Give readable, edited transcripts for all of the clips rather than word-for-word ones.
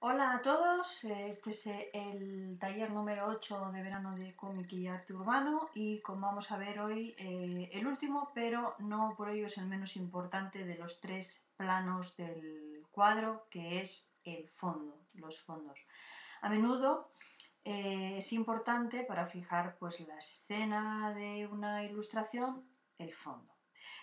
Hola a todos, este es el taller número 8 de verano de cómic y arte urbano y como vamos a ver hoy el último, pero no por ello es el menos importante de los tres planos del cuadro, que es el fondo, los fondos. A menudo es importante para fijar pues, la escena de una ilustración, el fondo.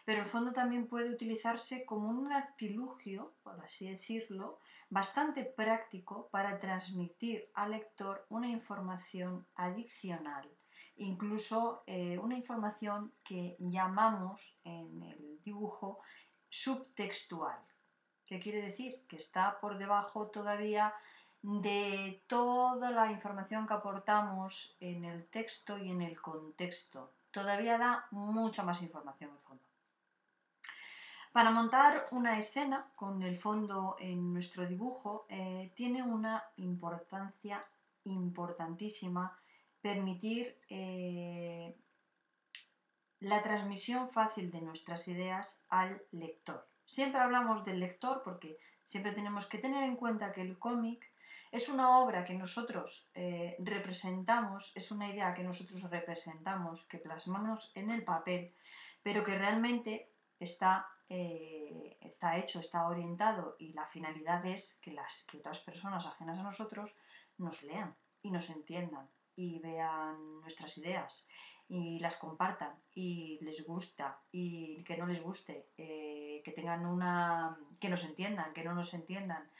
Pero el fondo también puede utilizarse como un artilugio, por así decirlo, bastante práctico para transmitir al lector una información adicional, incluso una información que llamamos en el dibujo subtextual. ¿Qué quiere decir? Que está por debajo todavía de toda la información que aportamos en el texto y en el contexto. Todavía da mucha más información el fondo. Para montar una escena con el fondo en nuestro dibujo tiene una importancia importantísima permitir la transmisión fácil de nuestras ideas al lector. Siempre hablamos del lector porque siempre tenemos que tener en cuenta que el cómic es una obra que nosotros representamos, es una idea que nosotros representamos, que plasmamos en el papel, pero que realmente está hecho, está orientado y la finalidad es que otras personas ajenas a nosotros nos lean y nos entiendan y vean nuestras ideas y las compartan y les gusta y que no les guste, que tengan que nos entiendan, que no nos entiendan,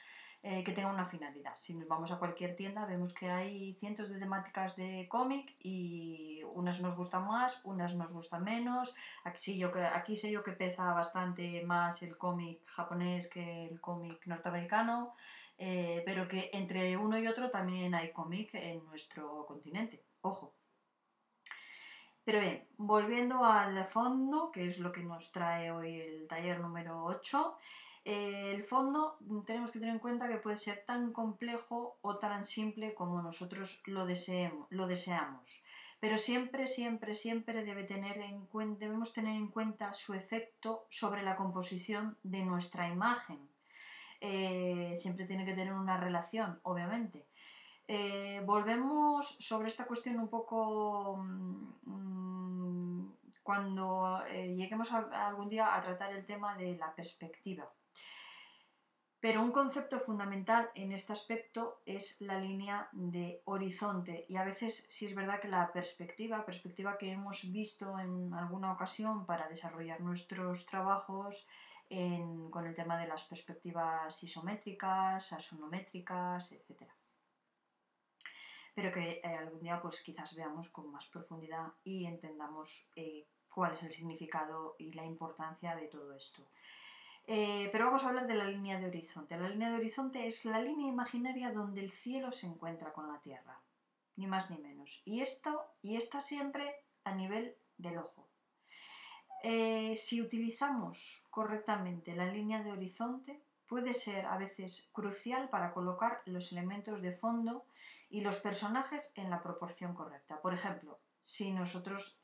que tengan una finalidad. Si nos vamos a cualquier tienda vemos que hay cientos de temáticas de cómic y unas nos gustan más, unas nos gustan menos. Aquí sé yo que pesa bastante más el cómic japonés que el cómic norteamericano, pero que entre uno y otro también hay cómic en nuestro continente. Ojo. Pero bien, volviendo al fondo, que es lo que nos trae hoy el taller número 8, el fondo tenemos que tener en cuenta que puede ser tan complejo o tan simple como nosotros lo deseamos. Pero siempre, siempre, siempre debemos tener en cuenta su efecto sobre la composición de nuestra imagen. Siempre tiene que tener una relación, obviamente. Volvemos sobre esta cuestión un poco cuando lleguemos algún día a tratar el tema de la perspectiva. Pero un concepto fundamental en este aspecto es la línea de horizonte y a veces sí es verdad que la perspectiva que hemos visto en alguna ocasión para desarrollar nuestros trabajos con el tema de las perspectivas isométricas, axonométricas, etc. Pero que algún día pues quizás veamos con más profundidad y entendamos cuál es el significado y la importancia de todo esto. Pero vamos a hablar de la línea de horizonte. La línea de horizonte es la línea imaginaria donde el cielo se encuentra con la tierra, ni más ni menos. Y esta siempre a nivel del ojo. Si utilizamos correctamente la línea de horizonte, puede ser a veces crucial para colocar los elementos de fondo y los personajes en la proporción correcta. Por ejemplo, si nosotros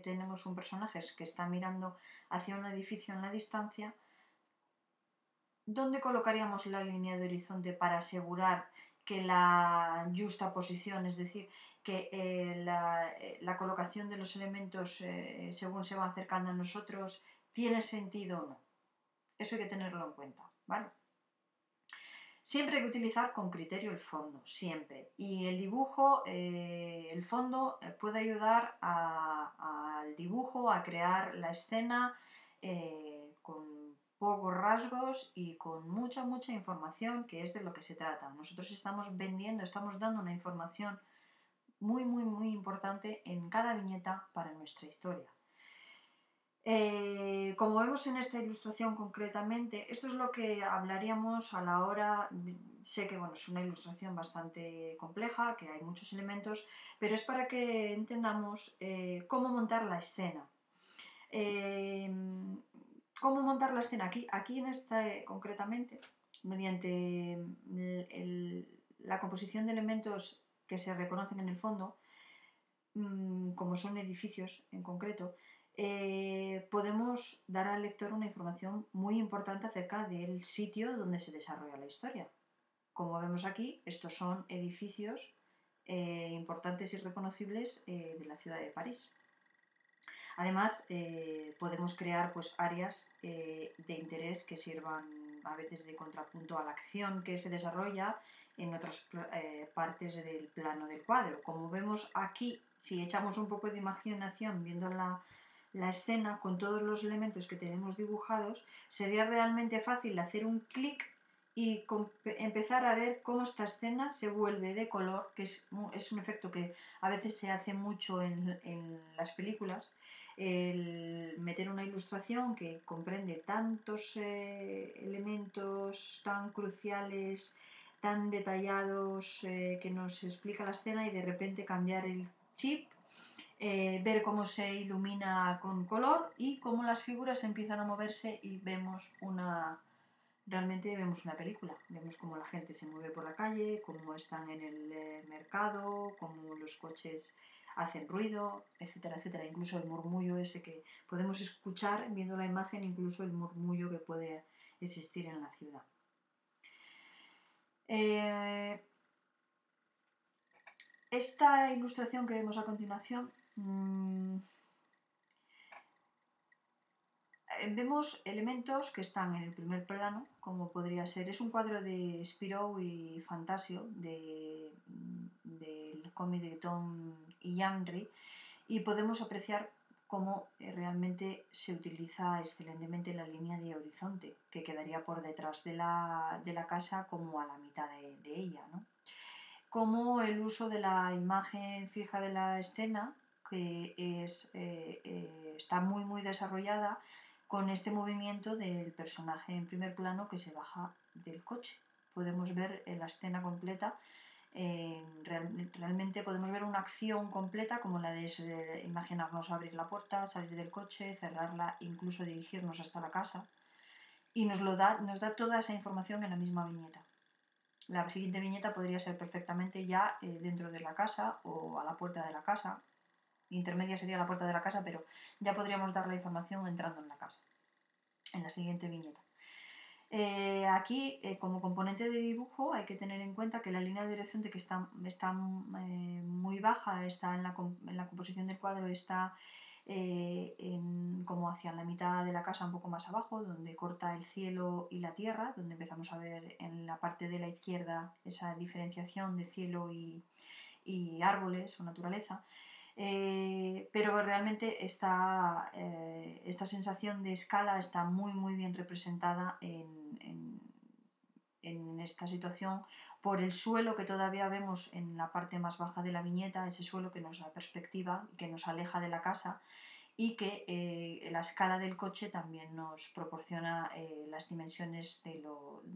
tenemos un personaje que está mirando hacia un edificio en la distancia, ¿dónde colocaríamos la línea de horizonte para asegurar que la justa posición, es decir, que la colocación de los elementos según se van acercando a nosotros tiene sentido o no? Eso hay que tenerlo en cuenta, ¿vale? Siempre hay que utilizar con criterio el fondo, siempre. Y el dibujo, el fondo puede ayudar al dibujo a crear la escena con pocos rasgos y con mucha, mucha información, que es de lo que se trata. Nosotros estamos dando una información muy, muy, muy importante en cada viñeta para nuestra historia. Como vemos en esta ilustración concretamente, esto es lo que hablaríamos a la hora, sé que bueno, es una ilustración bastante compleja, que hay muchos elementos, pero es para que entendamos cómo montar la escena. ¿Cómo montar la escena? Aquí en esta concretamente, mediante la composición de elementos que se reconocen en el fondo, como son edificios en concreto, podemos dar al lector una información muy importante acerca del sitio donde se desarrolla la historia. Como vemos aquí, estos son edificios importantes y reconocibles de la ciudad de París. Además, podemos crear pues, áreas de interés que sirvan a veces de contrapunto a la acción que se desarrolla en otras partes del plano del cuadro. Como vemos aquí, si echamos un poco de imaginación viendo la escena con todos los elementos que tenemos dibujados, sería realmente fácil hacer un clic y empezar a ver cómo esta escena se vuelve de color, que es un efecto que a veces se hace mucho en las películas, el meter una ilustración que comprende tantos elementos tan cruciales, tan detallados, que nos explica la escena y de repente cambiar el chip, ver cómo se ilumina con color y cómo las figuras empiezan a moverse y realmente vemos una película. Vemos cómo la gente se mueve por la calle, cómo están en el mercado, cómo los coches hacen ruido, etcétera, etcétera. Incluso el murmullo ese que podemos escuchar viendo la imagen, incluso el murmullo que puede existir en la ciudad. Esta ilustración que vemos a continuación, vemos elementos que están en el primer plano, como podría ser, es un cuadro de Spirou y Fantasio, del cómic de Tom y Henry, y podemos apreciar cómo realmente se utiliza excelentemente la línea de horizonte, que quedaría por detrás de la casa como a la mitad de ella, ¿no? Como el uso de la imagen fija de la escena, que está muy, muy desarrollada, con este movimiento del personaje en primer plano que se baja del coche. Podemos ver la escena completa, realmente podemos ver una acción completa como la de imaginarnos abrir la puerta, salir del coche, cerrarla, incluso dirigirnos hasta la casa, y nos da toda esa información en la misma viñeta. La siguiente viñeta podría ser perfectamente ya dentro de la casa o a la puerta de la casa. Intermedia sería la puerta de la casa, pero ya podríamos dar la información entrando en la casa, en la siguiente viñeta. Aquí, como componente de dibujo, hay que tener en cuenta que la línea de horizonte, que está muy baja, está en la composición del cuadro, está como hacia la mitad de la casa, un poco más abajo, donde corta el cielo y la tierra, donde empezamos a ver en la parte de la izquierda esa diferenciación de cielo y árboles o naturaleza. Pero realmente esta sensación de escala está muy, muy bien representada en esta situación por el suelo que todavía vemos en la parte más baja de la viñeta, ese suelo que nos da perspectiva, que nos aleja de la casa, y que la escala del coche también nos proporciona las dimensiones de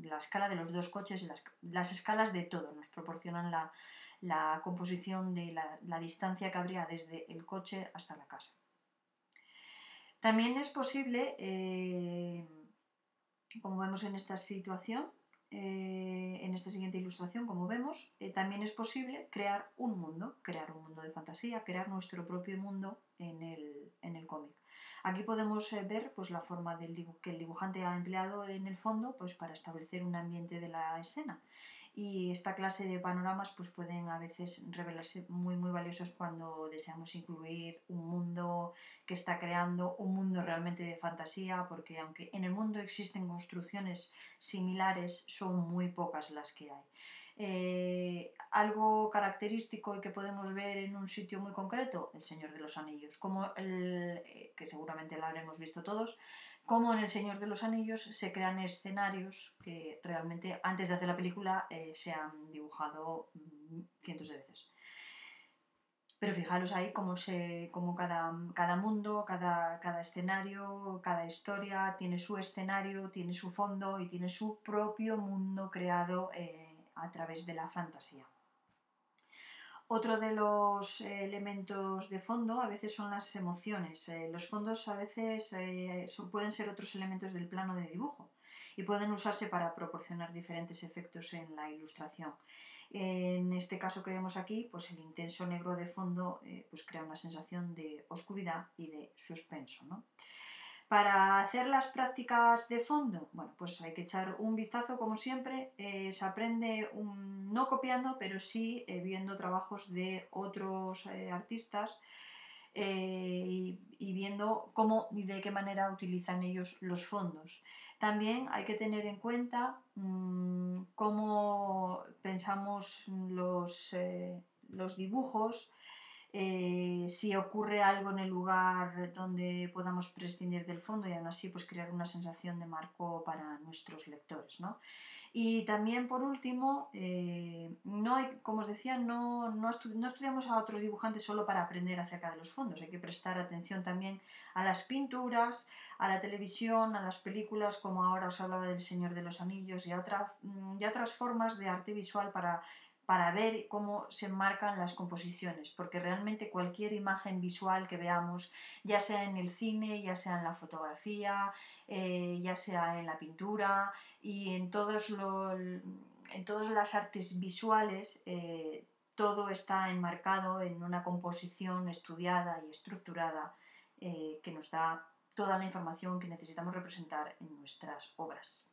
la escala de los dos coches, las escalas de todo, nos proporcionan la composición de la distancia que habría desde el coche hasta la casa. También es posible, como vemos en esta situación, en esta siguiente ilustración, como vemos, también es posible crear un mundo de fantasía, crear nuestro propio mundo en el cómic. Aquí podemos ver pues, la forma que el dibujante ha empleado en el fondo pues, para establecer un ambiente de la escena. Y esta clase de panoramas pues, pueden a veces revelarse muy, muy valiosos cuando deseamos incluir un mundo que está creando, un mundo realmente de fantasía, porque aunque en el mundo existen construcciones similares, son muy pocas las que hay. Algo característico y que podemos ver en un sitio muy concreto, El Señor de los Anillos, que seguramente lo habremos visto todos, como en El Señor de los Anillos se crean escenarios que realmente antes de hacer la película se han dibujado cientos de veces. Pero fijaros ahí cómo cada mundo, cada escenario, cada historia tiene su escenario, tiene su fondo y tiene su propio mundo creado a través de la fantasía. Otro de los elementos de fondo a veces son las emociones. Los fondos a veces pueden ser otros elementos del plano de dibujo y pueden usarse para proporcionar diferentes efectos en la ilustración. En este caso que vemos aquí, pues el intenso negro de fondo pues crea una sensación de oscuridad y de suspenso, ¿no? Para hacer las prácticas de fondo, bueno, pues hay que echar un vistazo como siempre, se aprende no copiando, pero sí viendo trabajos de otros artistas y viendo cómo y de qué manera utilizan ellos los fondos. También hay que tener en cuenta cómo pensamos los dibujos, si ocurre algo en el lugar donde podamos prescindir del fondo y aún así pues crear una sensación de marco para nuestros lectores, ¿no? Y también por último, no hay, como os decía, no estudiamos a otros dibujantes solo para aprender acerca de los fondos, hay que prestar atención también a las pinturas, a la televisión, a las películas, como ahora os hablaba del Señor de los Anillos, y a otras formas de arte visual para ver cómo se enmarcan las composiciones, porque realmente cualquier imagen visual que veamos, ya sea en el cine, ya sea en la fotografía, ya sea en la pintura y en todas las artes visuales, todo está enmarcado en una composición estudiada y estructurada que nos da toda la información que necesitamos representar en nuestras obras.